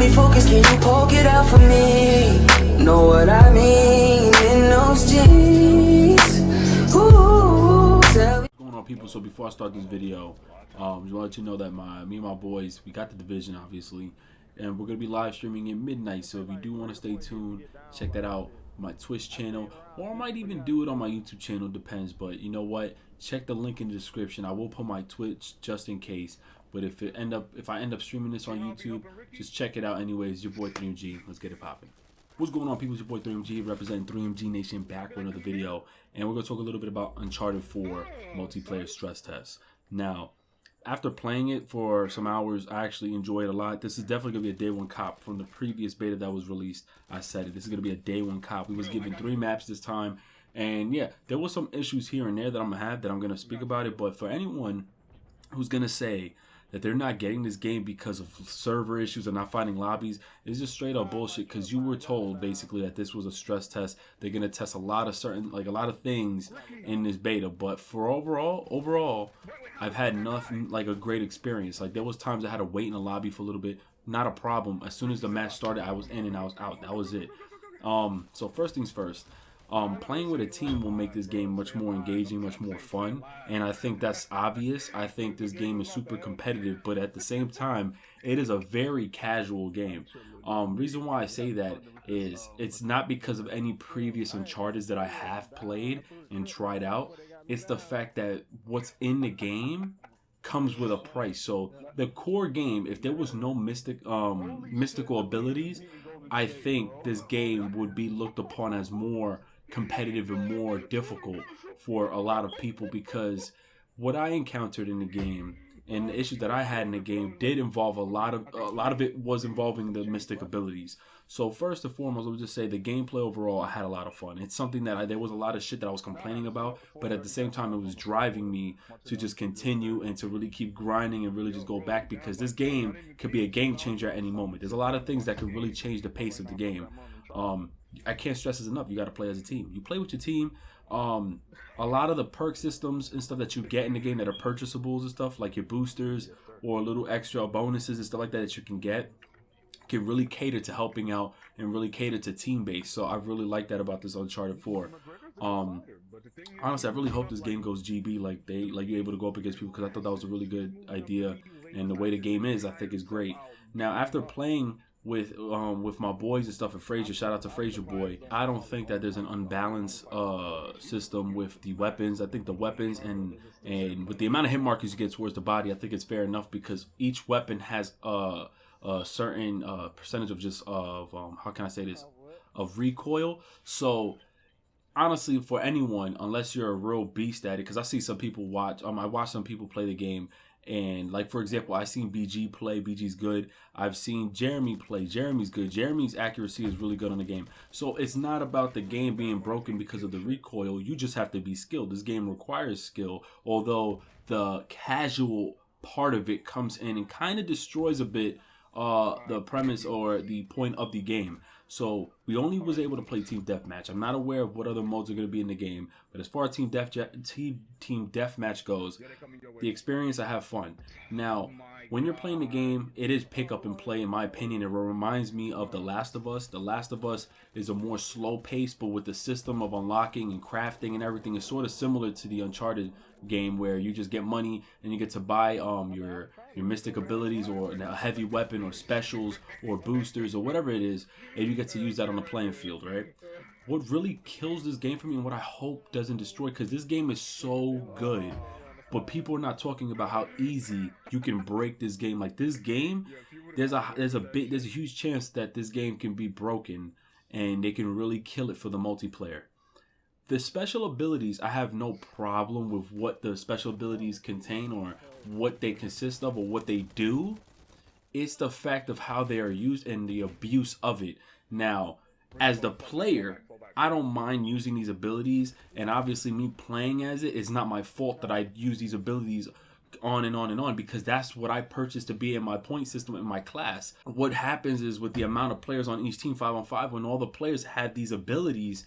me focus, can you poke it out for me? Know what I mean in those jeans. Ooh, tell me. What's going on, people? So before I start this video, just want to let you know that me and my boys, we got the division, obviously, and we're gonna be live streaming at midnight. So if you do want to stay tuned, check that out. My Twitch channel, or I might even do it on my YouTube channel, depends. But you know what, check the link in the description. I will put my Twitch just in case, but if I end up streaming this on YouTube, just check it out anyways. Your boy 3MG, let's get it popping. What's going on, people? It's your boy 3MG, representing 3MG Nation, back with another video, and we're gonna talk a little bit about Uncharted 4 multiplayer stress test. Now, after playing it for some hours, I actually enjoyed it a lot. This is definitely going to be a day one cop. From the previous beta that was released, I said it. This is going to be a day one cop. We was given 3 maps this time. And yeah, there was some issues here and there that I'm going to have that I'm going to speak about it. But for anyone who's going to say that they're not getting this game because of server issues and not finding lobbies, it's just straight up bullshit, because you were told basically that this was a stress test. They're going to test a lot of things in this beta, but for overall I've had nothing like a great experience. Like, there was times I had to wait in the lobby for a little bit, not a problem. As soon as the match started, I was in and I was out. That was it. So first things first, playing with a team will make this game much more engaging, much more fun, and I think that's obvious. I think this game is super competitive, but at the same time, it is a very casual game. Reason why I say that is it's not because of any previous Uncharted that I have played and tried out. It's the fact that what's in the game comes with a price. So the core game, if there was no mystical abilities, I think this game would be looked upon as more competitive and more difficult for a lot of people, because what I encountered in the game and the issues that I had in the game did involve a lot of it was involving the mystic abilities. So first and foremost, let me just say the gameplay overall, I had a lot of fun. It's something that there was a lot of shit that I was complaining about, but at the same time, it was driving me to just continue and to really keep grinding and really just go back, because this game could be a game changer at any moment. There's a lot of things that could really change the pace of the game. I can't stress this enough. You got to play as a team. You play with your team. A lot of the perk systems and stuff that you get in the game that are purchasables and stuff, like your boosters or little extra bonuses and stuff like that you can get, can really cater to helping out and really cater to team base. So I really like that about this Uncharted 4. Honestly, I really hope this game goes GB, like you're able to go up against people, because I thought that was a really good idea, and the way the game is, I think, is great. Now, after playing with my boys and stuff at Fraser, shout out to Fraser boy, I don't think that there's an unbalanced system with the weapons. I think the weapons and with the amount of hit markers you get towards the body, I think it's fair enough, because each weapon has a certain percentage of how can I say this, of recoil. So honestly, for anyone, unless you're a real beast at it, because I see some people watch, I watch some people play the game, and like, for example, I've seen BG play. BG's good. I've seen Jeremy play. Jeremy's good. Jeremy's accuracy is really good on the game. So it's not about the game being broken because of the recoil. You just have to be skilled. This game requires skill, although the casual part of it comes in and kind of destroys a bit the premise or the point of the game. So we only was able to play team deathmatch. I'm not aware of what other modes are going to be in the game, but as far as team deathmatch goes, the experience, I have fun. Now, when you're playing the game, it is pick up and play, in my opinion. It reminds me of The Last of Us. The Last of Us is a more slow pace, but with the system of unlocking and crafting and everything, is sort of similar to the Uncharted game, where you just get money and you get to buy your mystic abilities or a heavy weapon or specials or boosters or whatever it is, and you get to use that on the playing field, right? What really kills this game for me, and what I hope doesn't destroy, because this game is so good, but people are not talking about how easy you can break this game. Like, this game, there's a huge chance that this game can be broken and they can really kill it for the multiplayer. The special abilities, I have no problem with what the special abilities contain or what they consist of or what they do. It's the fact of how they are used and the abuse of it. Now, as the player, I don't mind using these abilities, and obviously me playing as it, it's not my fault that I use these abilities on and on and on, because that's what I purchased to be in my point system in my class. What happens is, with the amount of players on each team 5-on-5, when all the players have these abilities,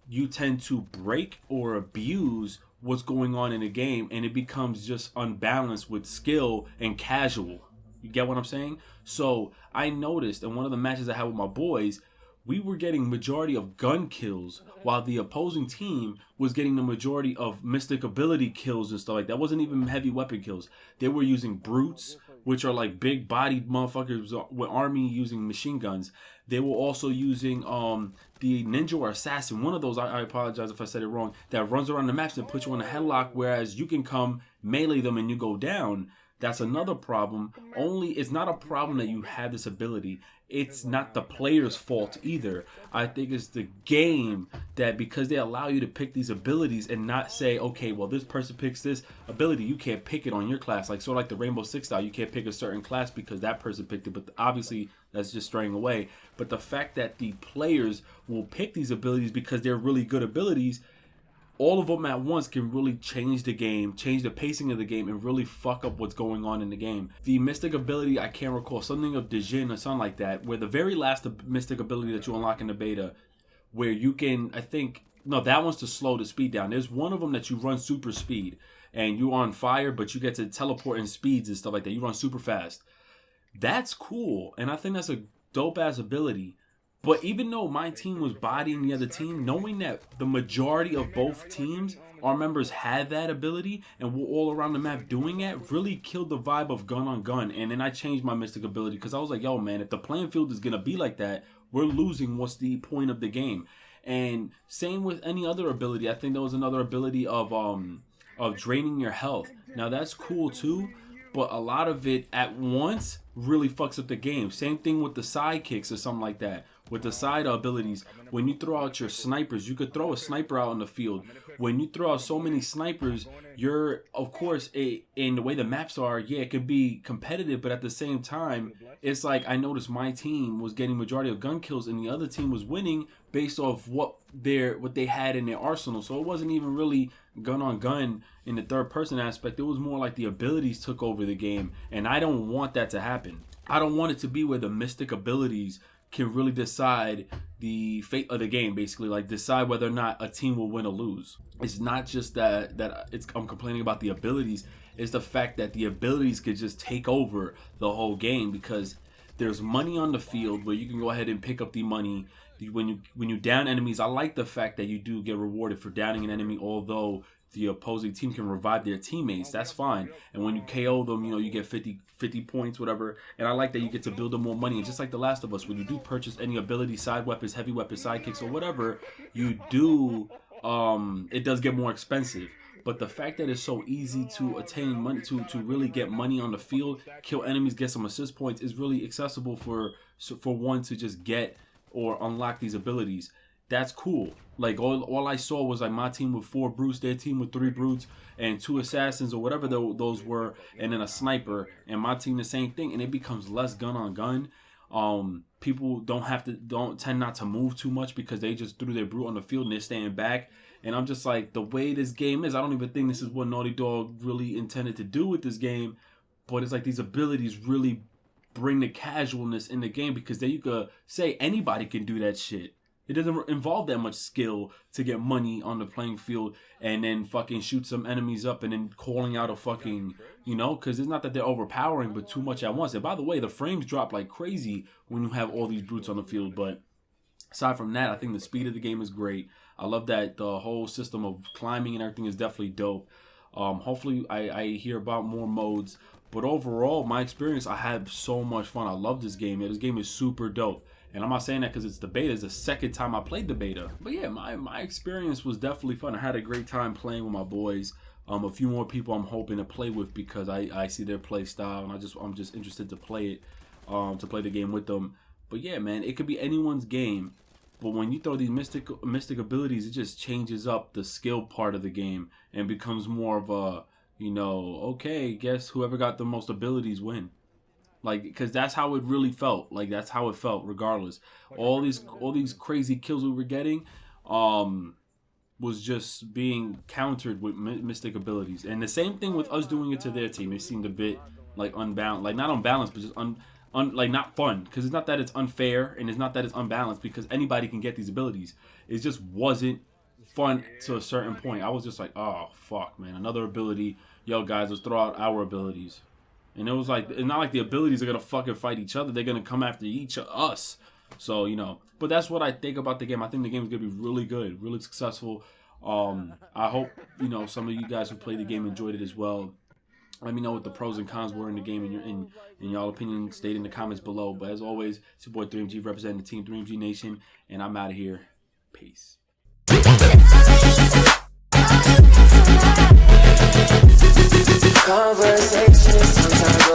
you tend to break or abuse what's going on in the game, and it becomes just unbalanced with skill and casual. You get what I'm saying? So I noticed in one of the matches I had with my boys, we were getting majority of gun kills while the opposing team was getting the majority of mystic ability kills and stuff like that. Wasn't even heavy weapon kills. They were using brutes, which are like big bodied motherfuckers with army using machine guns. They were also using the ninja or assassin, one of those, I apologize if I said it wrong, that runs around the maps and puts you in a headlock, whereas you can come melee them and you go down. That's another problem. Only it's not a problem that you have this ability. It's not the player's fault either. I think it's the game that, because they allow you to pick these abilities and not say, okay, well, this person picks this ability, you can't pick it on your class. Like, sort of like the Rainbow Six style, you can't pick a certain class because that person picked it. But obviously, that's just straying away. But the fact that the players will pick these abilities because they're really good abilities, all of them at once can really change the game, change the pacing of the game, and really fuck up what's going on in the game. The mystic ability, I can't recall, something of divsion or something like that, where the very last mystic ability that you unlock in the beta, where you can, I think, no, that one's to slow the speed down. There's one of them that you run super speed, and you're on fire, but you get to teleport in speeds and stuff like that. You run super fast. That's cool, and I think that's a dope-ass ability. But even though my team was bodying the other team, knowing that the majority of both teams, our members had that ability and were all around the map doing it, really killed the vibe of gun on gun. And then I changed my mystic ability because I was like, yo, man, if the playing field is going to be like that, we're losing. What's the point of the game? And same with any other ability. I think there was another ability of draining your health. Now, that's cool too, but a lot of it at once really fucks up the game. Same thing with the sidekicks or something like that. With the side abilities, when you throw out your snipers, you could throw a sniper out on the field. When you throw out so many snipers, you're, of course, in the way the maps are, yeah, it could be competitive, but at the same time, it's like I noticed my team was getting majority of gun kills and the other team was winning based off what they had in their arsenal. So it wasn't even really gun on gun in the third person aspect. It was more like the abilities took over the game, and I don't want that to happen. I don't want it to be where the mystic abilities can really decide the fate of the game, basically, like decide whether or not a team will win or lose. It's not just that I'm complaining about the abilities. It's the fact that the abilities could just take over the whole game, because there's money on the field where you can go ahead and pick up the money when you down enemies. I like the fact that you do get rewarded for downing an enemy, although the opposing team can revive their teammates. That's fine. And when you KO them, you know, you get 50 points, whatever. And I like that you get to build up more money. And just like The Last of Us, when you do purchase any ability, side weapons, heavy weapons, sidekicks, or whatever, you do, it does get more expensive. But the fact that it's so easy to attain money, to really get money on the field, kill enemies, get some assist points, is really accessible for one to just get or unlock these abilities. That's cool. Like, all I saw was like my team with 4 brutes, their team with 3 brutes, and 2 assassins or whatever those were, and then a sniper, and my team the same thing, and it becomes less gun on gun. People don't tend not to move too much because they just threw their brute on the field and they're staying back. And I'm just like, the way this game is, I don't even think this is what Naughty Dog really intended to do with this game. But it's like these abilities really bring the casualness in the game, because then you could say anybody can do that shit. It doesn't involve that much skill to get money on the playing field and then fucking shoot some enemies up and then calling out a fucking, you know, because it's not that they're overpowering, but too much at once. And by the way, the frames drop like crazy when you have all these brutes on the field. But aside from that, I think the speed of the game is great. I love that the whole system of climbing and everything is definitely dope. Hopefully I hear about more modes. But overall, my experience, I had so much fun. I love this game. Yeah, this game is super dope. And I'm not saying that because it's the beta. It's the second time I played the beta. But yeah, my experience was definitely fun. I had a great time playing with my boys. A few more people I'm hoping to play with, because I see their play style, and I'm just interested to play it, to play the game with them. But yeah, man, it could be anyone's game. But when you throw these mystic abilities, it just changes up the skill part of the game and becomes more of a, you know, okay, guess whoever got the most abilities win. Like, because that's how it really felt. Like, that's how it felt regardless. All these crazy kills we were getting was just being countered with mystic abilities. And the same thing with us doing it to their team. It seemed a bit like unbalanced, like not unbalanced, but just like not fun. Because it's not that it's unfair, and it's not that it's unbalanced, because anybody can get these abilities. It just wasn't fun to a certain point. I was just like, oh fuck, man, another ability. Yo guys, let's throw out our abilities. And it was like, it's not like the abilities are gonna fucking fight each other. They're gonna come after each of us. So, you know, but that's what I think about the game. I think the game is gonna be really good, really successful. I hope, you know, some of you guys who played the game enjoyed it as well. Let me know what the pros and cons were in the game, and y'all opinion state in the comments below. But as always, it's your boy 3MG representing the team 3MG Nation, and I'm out of here. Peace. Conversation sometimes